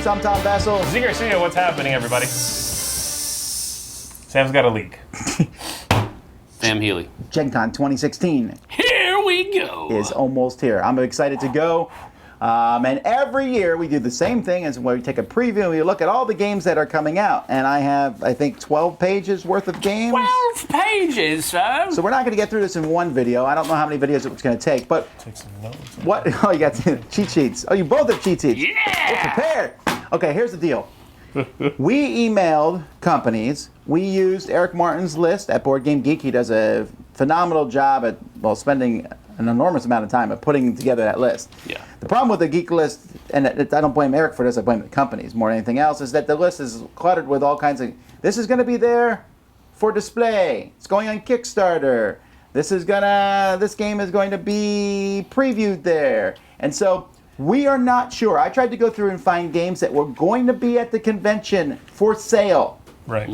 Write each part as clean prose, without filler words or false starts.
Games. I'm Tom Vessel. Z Garcia, what's happening, everybody? Sam's got a leak. Sam Healy. GenCon 2016 Here we go. is almost here. I'm excited to go. And every year we do the same thing as where we take a preview and we look at all the games that are coming out. And I have, I think, 12 pages worth of games. 12 pages, sir. So we're not going to get through this in one video. I don't know how many videos it's going to take, but Take some notes. what? Oh, you got cheat sheets. Oh, you both have cheat sheets. Yeah. We're prepared. Okay, here's the deal. We emailed companies. We used Eric Martin's list at Board Game Geek. He does a phenomenal job at, well, spending an enormous amount of time at putting together that list. Yeah. The problem with the Geek list, and I don't blame Eric for this, I blame the companies more than anything else, is that the list is cluttered with all kinds of, this is going to be there for display. It's going on Kickstarter. This game is going to be previewed there. And so we are not sure. I tried to go through and find games that were going to be at the convention for sale. Right.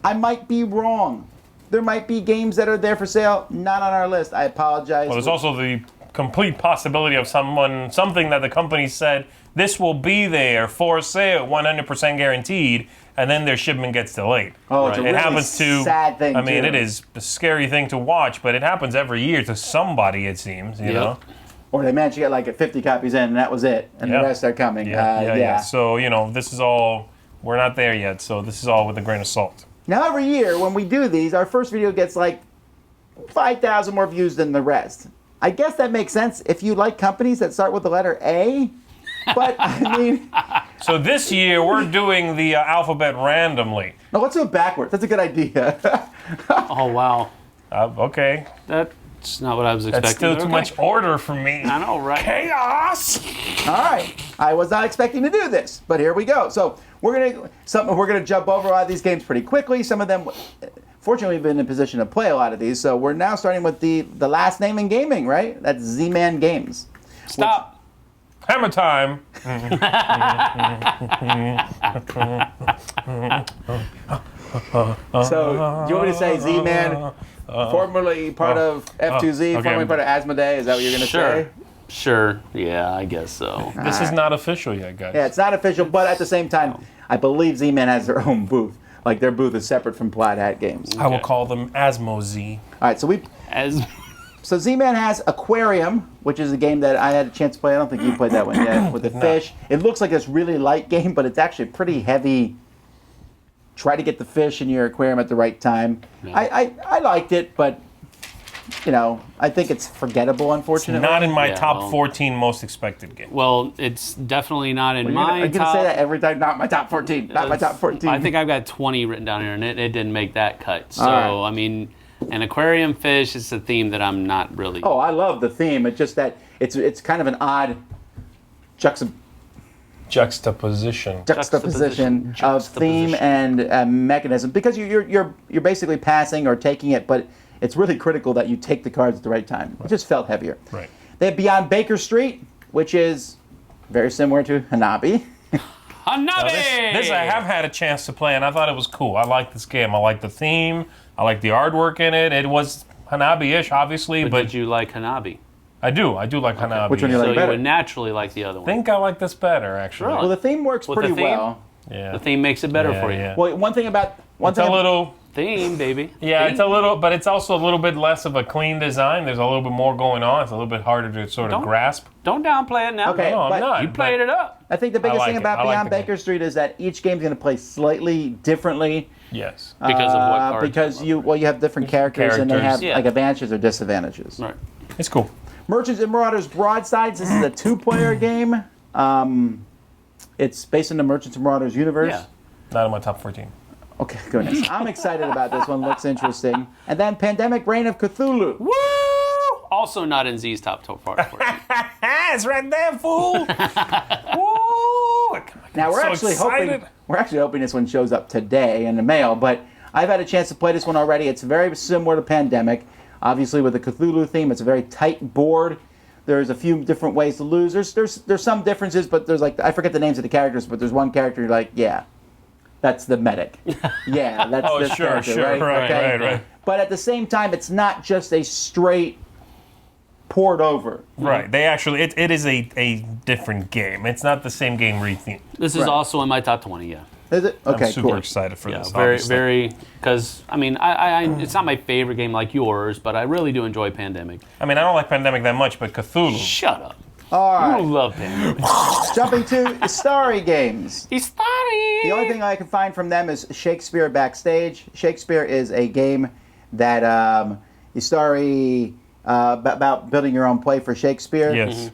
I might be wrong. There might be games that are there for sale, not on our list. I apologize. Well, there's also the complete possibility of something that the company said, this will be there for sale, 100% guaranteed, and then their shipment gets delayed. Oh, it's a really sad thing, I mean, too. it is a scary thing to watch, but it happens every year to somebody, it seems, you know? Or they managed to get like 50 copies in, and that was it, and the rest are coming. Yeah. So, this is all, we're not there yet, so this is all with a grain of salt. Now, every year when we do these, our first video gets like 5,000 more views than the rest. I guess that makes sense if you like companies that start with the letter A, but I mean... So this year, we're doing the alphabet randomly. No, let's do it backwards. That's a good idea. Oh, wow. Okay. That's not what I was expecting. That's still too Okay. much order for me. I know, right? Chaos! All right. I was not expecting to do this, but here we go. So we're gonna jump over a lot of these games pretty quickly. Some of them, fortunately, we've been in a position to play a lot of these. So we're now starting with the last name in gaming, right? That's Z-Man Games. Stop. Hammer time! So do you want me to say Z-Man, formerly part of F2Z, okay. formerly part of Asmodee? Is that what you're gonna say? Sure. Yeah, I guess so. This is not official yet, guys. Yeah, it's not official, but at the same time, I believe Z-Man has their own booth. Like their booth is separate from Plaid Hat Games. I will call them Asmo Z. All right, so Z-Man has Aquarium, which is a game that I had a chance to play. I don't think you played that one yet, with the fish. It looks like this really light game, but it's actually pretty heavy. Try to get the fish in your aquarium at the right time. Yeah. I liked it, but I think it's forgettable, unfortunately. Not in my Yeah, top well- 14 most expected games. Well, it's definitely not in my I'm going to top. say that every time. Not my top 14. Not my top 14. I think I've got 20 written down here, and it didn't make that cut. So, All right. I mean, an aquarium fish is a theme that I'm not really... Oh, I love the theme. It's just that it's kind of an odd Juxtaposition. juxtaposition of theme and mechanism, because you're basically passing or taking it, but it's really critical that you take the cards at the right time. It just felt heavier. Right. They have Beyond Baker Street, which is very similar to Hanabi. Hanabi! Now this I have had a chance to play, and I thought it was cool. I like this game. I like the theme. I like the artwork in it. It was Hanabi-ish, obviously, but did you like Hanabi? I do like Hanabi. Which one do you like So you better? would naturally like the other I one. think I like this better, actually. Really? Well, the theme works With pretty the theme? well. Yeah. The theme makes it better for you. Yeah. Well, one thing It's a little... Theme, baby. Yeah, Theme. it's a little, but it's also a little bit less of a clean design. There's a little bit more going on. It's a little bit harder to sort of grasp. Don't downplay it now. Okay, No, but I'm not. You played it up. I think the biggest I like thing it. about I like Beyond the game. Baker Street is that each game's going to play slightly differently. Yes. Because of what cards Because come up. you have different characters and they have Characters. Yeah. like advantages or disadvantages. Right. It's cool. Merchants and Marauders Broadsides. This is a 2-player game. It's based in the Merchants and Marauders universe. Yeah. Not in my top 14. Okay, goodness. I'm excited about this one. Looks interesting. And then Pandemic Reign of Cthulhu. Woo! Also not in Z's top 40. It's right there, fool. Woo! Now we're so actually hoping this one shows up today in the mail, but I've had a chance to play this one already. It's very similar to Pandemic. Obviously with the Cthulhu theme, it's a very tight board. There's a few different ways to lose. There's some differences, but there's like, I forget the names of the characters, but there's one character you're like, yeah, that's the medic. Yeah, that's Oh, this sure, character, right? right. But at the same time, it's not just a straight poured over. Right. They actually, it is a different game. It's not the same game rethemed. This is also in my top 20, yeah. Is it? Okay, I'm super cool. excited for Yeah, this. very, obviously. very, because, I mean, I it's not my favorite game like yours, but I really do enjoy Pandemic. I mean, I don't like Pandemic that much, but Cthulhu. Shut up. All I right. love Pandemic. Jumping to Ystari Games. Ystari! The only thing I can find from them is Shakespeare Backstage. Shakespeare is a game that Ystari about building your own play for Shakespeare. Yes.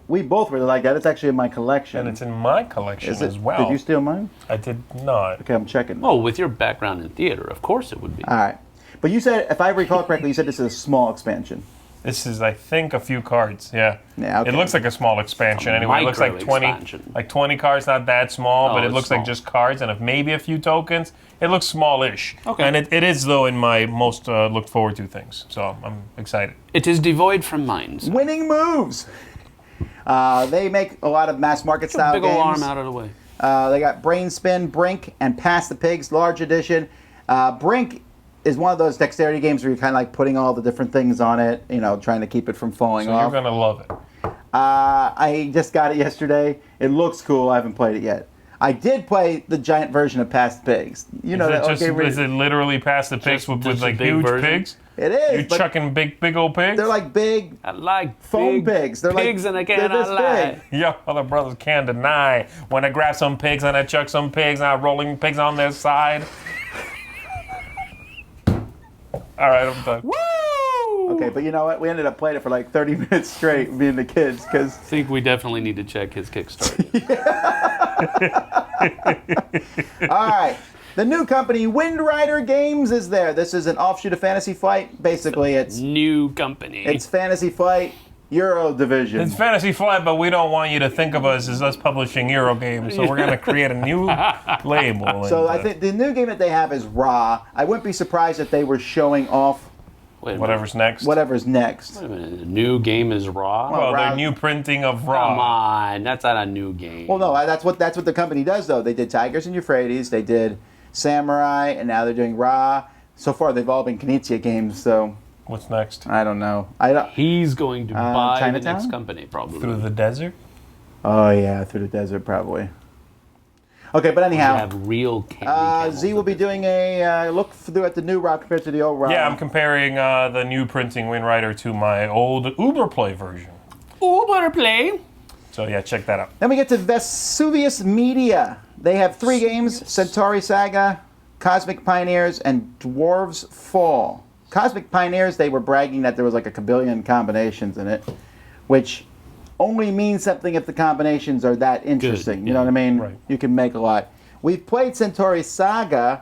We both really like that. It's actually in my collection. And it's in my collection Is it? as well. Did you steal mine? I did not. Okay, I'm checking. Oh, with your background in theater, of course it would be. All right. But you said, if I recall correctly, you said this is a small expansion. This is, I think, a few cards. Yeah. Yeah, okay. It looks like a small expansion. Anyway, it looks like 20, micro-expansion. like 20 cards. Not that small, but it it's looks small. like just cards and maybe a few tokens. It looks smallish. Okay. And it is though in my most looked forward to things. So I'm excited. It is devoid from mines. Winning Moves. They make a lot of mass market style Big games. ol' arm out of the way. They got Brain Spin, Brink, and Pass the Pigs, large edition. Brink is one of those dexterity games where you're kind of like putting all the different things on it, trying to keep it from falling So off. you're gonna love it. I just got it yesterday. It looks cool. I haven't played it yet. I did play the giant version of Pass the Pigs. You know that? Is it literally Pass the Pigs with just a like big huge version? pigs? It is. You but chucking big old pigs? they're like big I like foam big pigs. They're pigs like and I they're cannot this lie. big. Yo, other brothers can't deny. When I grab some pigs and I chuck some pigs and I rolling pigs on their side. All right, I'm done. Woo! Okay, but you know what? We ended up playing it for like 30 minutes straight, me and the kids, because I think we definitely need to check his Kickstarter. all right. The new company, Windrider Games, is there. This is an offshoot of Fantasy Flight. Basically, it's New company. Fantasy Flight Euro Division. It's Fantasy Flight, but we don't want you to think of us as us publishing Euro games, so we're going to create a new label. So and, I think the new game that they have is Ra. I wouldn't be surprised if they were showing off Wait a minute. whatever's next. whatever's next. Wait a minute. The new game is Raw? Well, Ra- their new printing of Come Raw. on. That's not a new game. Well, no, that's what the company does, though. They did Tigers and Euphrates, they did Samurai, and now they're doing Ra. So far, they've all been Knizia games, so What's next? I don't know. I don't. He's going to buy the Chinatown? next company, probably. Through the desert? Oh yeah, through the desert probably. Okay, but You anyhow, have real candy camels Z will be in doing a look through at the new Ra compared to the old Ra. Yeah, I'm comparing the new printing Windrider to my old Uber Play version. it. Uber Play. So yeah, check that out. Then we get to Vesuvius Media. They have 3 games: Centauri Saga, Cosmic Pioneers, and Dwarves Fall. Cosmic Pioneers, they were bragging that there was like a kabillion combinations in it, which only means something if the combinations are that interesting. You know what I mean? Right. You can make a lot. We've played Centauri Saga.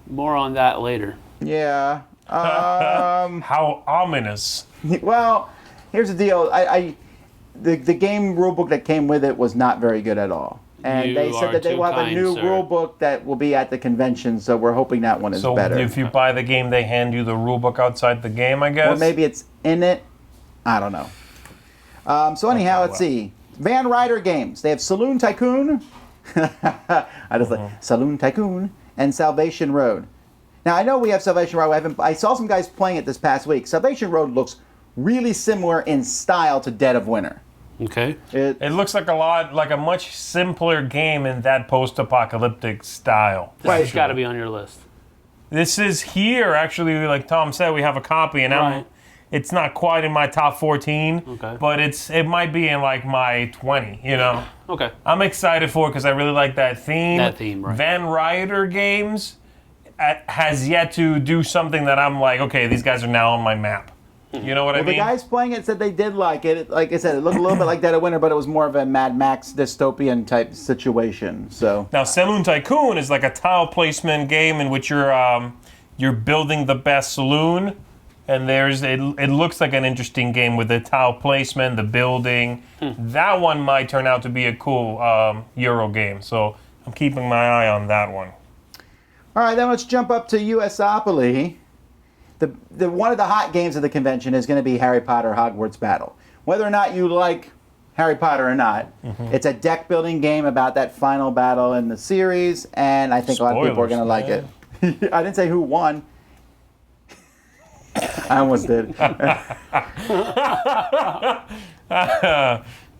More on that later. Yeah. How ominous. Well, here's the deal. The game rulebook that came with it was not very good at all. And You they said are that they too will have a kind, new sir. rulebook that will be at the convention, so we're hoping that one is So better. if you buy the game, they hand you the rulebook outside the game, I guess? Or maybe it's in it. I don't know. So anyhow, let's see. Van Ryder Games. They have Saloon Tycoon. I just like Saloon Tycoon and Salvation Road. Now I know we have Salvation Road. I saw some guys playing it this past week. Salvation Road looks really similar in style to Dead of Winter. Okay. It looks like a much simpler game in that post-apocalyptic style. Right. It's got to be on your list. This is here, actually, like Tom said, we have a copy, and Right. it's not quite in my top 14, Okay. but it might be in like my 20, you know? Okay. I'm excited for it because I really like that theme. That theme, right. Van Ryder Games has yet to do something that I'm like, okay, these guys are now on my map. You know what I Well, the mean? guys playing it said they did like it. Like I said, it looked a little bit like Dead of Winter, but it was more of a Mad Max dystopian type situation. So Now, Saloon Tycoon is like a tile placement game in which you're building the best saloon, and it looks like an interesting game with the tile placement, the building. That one might turn out to be a cool Euro game, so I'm keeping my eye on that one. all right, then let's jump up to USAopoly. The one of the hot games of the convention is going to be Harry Potter Hogwarts Battle. Whether or not you like Harry Potter or not, it's a deck building game about that final battle in the series, and I think a lot of people are going to like it. I didn't say who won. I almost did.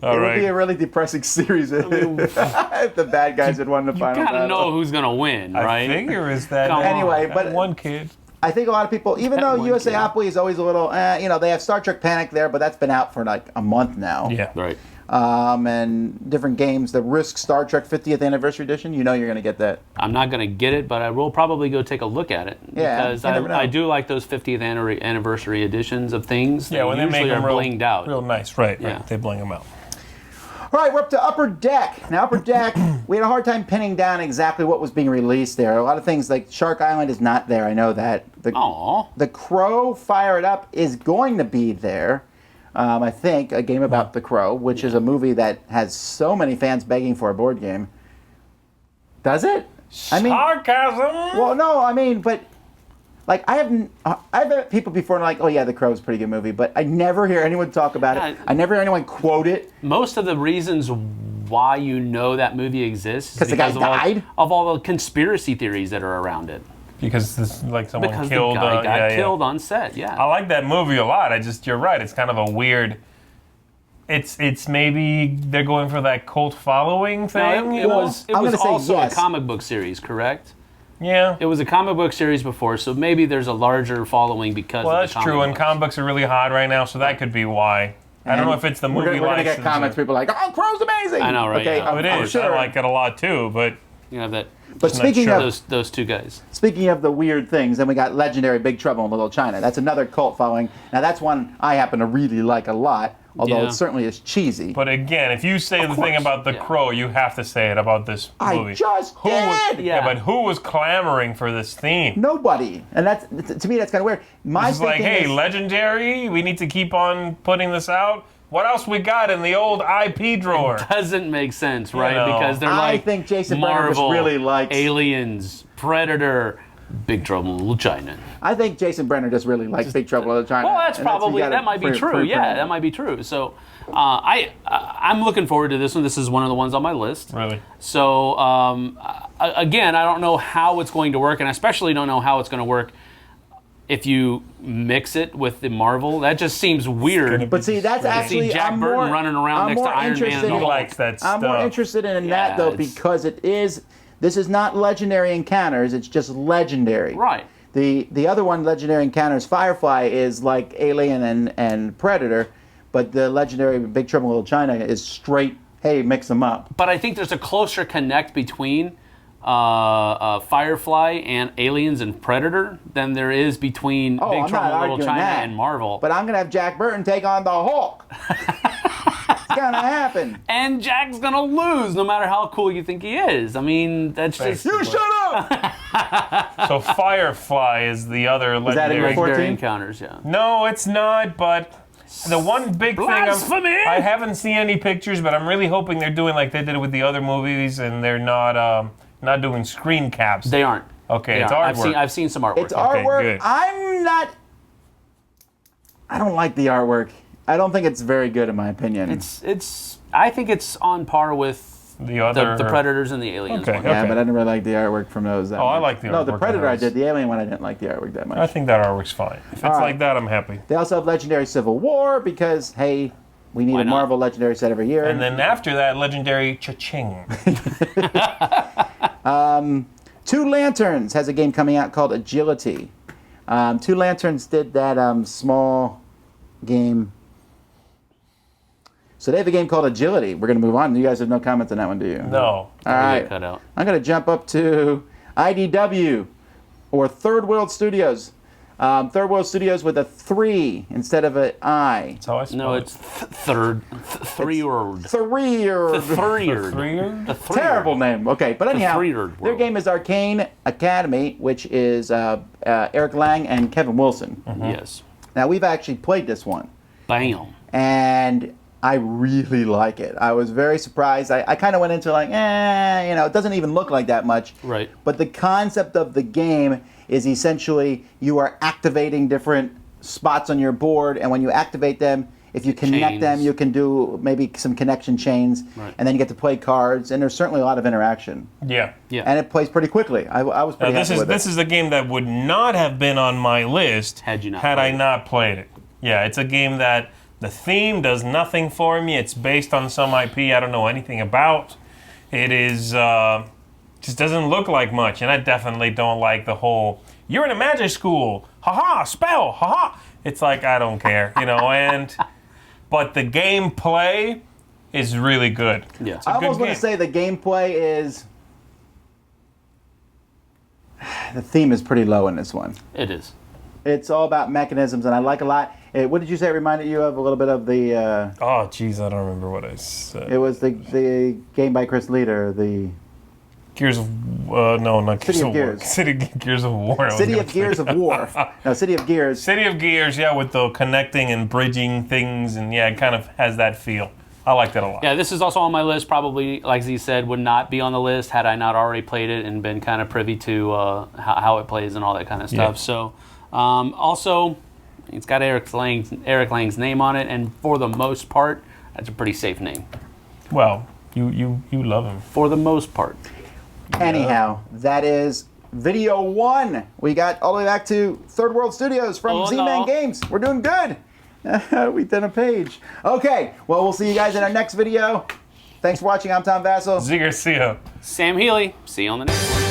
All It would right. be a really depressing series if the bad guys had won the final Gotta battle. know who's gonna win, I right? figure is that Come on. Anyway, that but one kid. I think a lot of people, even though One kid. USAopoly is always a little, they have Star Trek Panic there, but that's been out for like a month now. Yeah. Right. And different games. The Risk Star Trek 50th Anniversary Edition, you know you're going to get that. I'm not gonna get it, but I will probably go take a look at it Yeah, because you never know. I do like those 50th anniversary editions of things. Yeah, when they usually make them are blinged out. real nice, right? Yeah. Right. They bling them out. All right, we're up to Upper Deck. Now, Upper Deck, we had a hard time pinning down exactly what was being released there. A lot of things like Shark Island is not there. I know that. Aw. The Crow, Fire It Up is going to be there. I think, a game about the Crow, which is a movie that has so many fans begging for a board game. Does it? I mean, Sarcasm. well, no, I mean, but like I've met people before and like, oh yeah, The Crow is a pretty good movie, but I never hear anyone talk about it. Yeah. I never hear anyone quote it. Most of the reasons why you know that movie exists is 'Cause the guy because died? of all the conspiracy theories that are around it. Because this, like someone Because killed. the guy got yeah, killed on set. Yeah. I like that movie a lot. You're right. It's kind of a weird. It's maybe they're going for that cult following No, thing. it you know? was I'm gonna say also yes. a comic book series, correct? Yeah. It was a comic book series before, so maybe there's a larger following because Well, of that's the comic true, and books. comic books are really hot right now, so that could be why. I don't know if it's the movie We're gonna get license comments. or- People like, oh, Crow's amazing. I know, right, Okay, yeah. Oh, it I'm is. sure. I like it a lot too, but You know that. But not speaking sure. of Those two guys. Speaking of the weird things, then we got Legendary Big Trouble in Little China. That's another cult following. Now that's one I happen to really like a lot, although Yeah. it certainly is cheesy. but again, if you say the thing course, about the yeah. Crow, you have to say it about this movie. I just Who was- did. Yeah. but who was clamoring for this theme? Nobody, and that's to me that's kind of weird. My It's like, thinking hey, is, legendary, we need to keep on putting this out. What else we got in the old IP drawer? Doesn't make sense, right? know, Because they're I like think Jason Brenner just Marvel, really likes- Aliens, Predator, Big Trouble in Little China. I think Jason Brenner just really likes Big Trouble in Little China. Well, that's and he probably got that it might be pre- true. pre-planned. Yeah, that might be true. So, I'm looking forward to this one. This is one of the ones on my list. Really? So, again, I don't know how it's going to work, and I especially don't know how it's going to work if you mix it with the Marvel. That just seems weird. But see, that's actually Jack I'm Burton more, running around I'm next to more Iron Man interested and the in- He Hulk. likes that I'm stuff. more interested in that Yeah, though it's- because it is. This is not Legendary Encounters. It's just Legendary. Right. The other one, Legendary Encounters Firefly, is like Alien and Predator, but the Legendary Big Trouble in Little China is straight. Hey, mix them up. But I think there's a closer connect between Firefly and Aliens and Predator than there is between Oh, Big I'm Trouble not in Little arguing China that. and Marvel. But I'm gonna have Jack Burton take on the Hulk. It's gonna happen. And Jack's gonna lose no matter how cool you think he is. I mean, that's just You shut up. So Firefly is the other that in legendary. your legendary 14? encounters, yeah. No, it's not. But the one big thing Blasphemy! I haven't seen any pictures, but I'm really hoping they're doing like they did it with the other movies, and they're not doing screen caps. They aren't. Okay, They it's aren't. artwork. I've seen some artwork. It's artwork. good. I don't like the artwork. I don't think it's very good in my opinion. I think it's on par with the other the Predators and the Aliens. Okay, one. yeah, okay. but I didn't really like the artwork from those. That Oh, I much. like the No, the artwork Predator on I those. did. The Alien one I didn't like the artwork that much. I think that artwork's fine. If it's All right. like that, I'm happy. They also have Legendary Civil War because hey, we need Why a not? Marvel Legendary set every year. And then after that, legendary cha-ching. Two Lanterns has a game coming out called Agility. Two Lanterns did that small game. So they have a game called Agility. We're going to move on. You guys have no comments on that one, do you? No. All Get right. cut out. I'm going to jump up to IDW, or Third World Studios. Third World Studios with a 3 instead of an I. That's how I spell No, it. it's three-word. Three-year. Three-yard. Three-year? The three-yard. Terrible name. Okay, but anyhow, three-yard their world. game is Arcane Academy, which is Eric Lang and Kevin Wilson. Yes. Now, we've actually played this one, Bam. and I really like it. I was very surprised. I kind of went into like, it doesn't even look like that much. Right. But the concept of the game is essentially you are activating different spots on your board, and when you activate them, If you connect them, Chains. you can do maybe some connection chains, Right. and then you get to play cards, and there's certainly a lot of interaction. Yeah. Yeah. And it plays pretty quickly. I was pretty Now, happy with this it. is a game that would not have been on my list Had you not I played it. not played it. Yeah, it's a game that the theme does nothing for me. It's based on some IP I don't know anything about. It is just doesn't look like much, and I definitely don't like the whole "you're in a magic school, haha, spell, haha." It's like I don't care, but the gameplay is really good. Yeah. It's a I good almost want game. to say the gameplay is. The theme is pretty low in this one. It is. It's all about mechanisms, and I like a lot. What did you say it reminded you of? A little bit of the. Oh, jeez, I don't remember what I said. It was the game by Chris Leader, the Gears of no, not Gears City of of War. Gears. City Gears of War. I was City gonna of say. Gears of War. No, City of Gears. City of Gears, yeah, with the connecting and bridging things, and yeah, it kind of has that feel. I like that a lot. Yeah, this is also on my list. Probably, like Z said, would not be on the list had I not already played it and been kind of privy to how it plays and all that kind of stuff. Yeah. So, also, it's got Eric Lang's name on it, and for the most part, that's a pretty safe name. Well, you love him. For the most part. Anyhow, that is video 1. We got all the way back to Third World Studios from Oh, Z-Man no. Games. We're doing good. We did a page. Okay, well, we'll see you guys in our next video. Thanks for watching. I'm Tom Vassell. Z Garcia. Sam Healy. See you on the next one.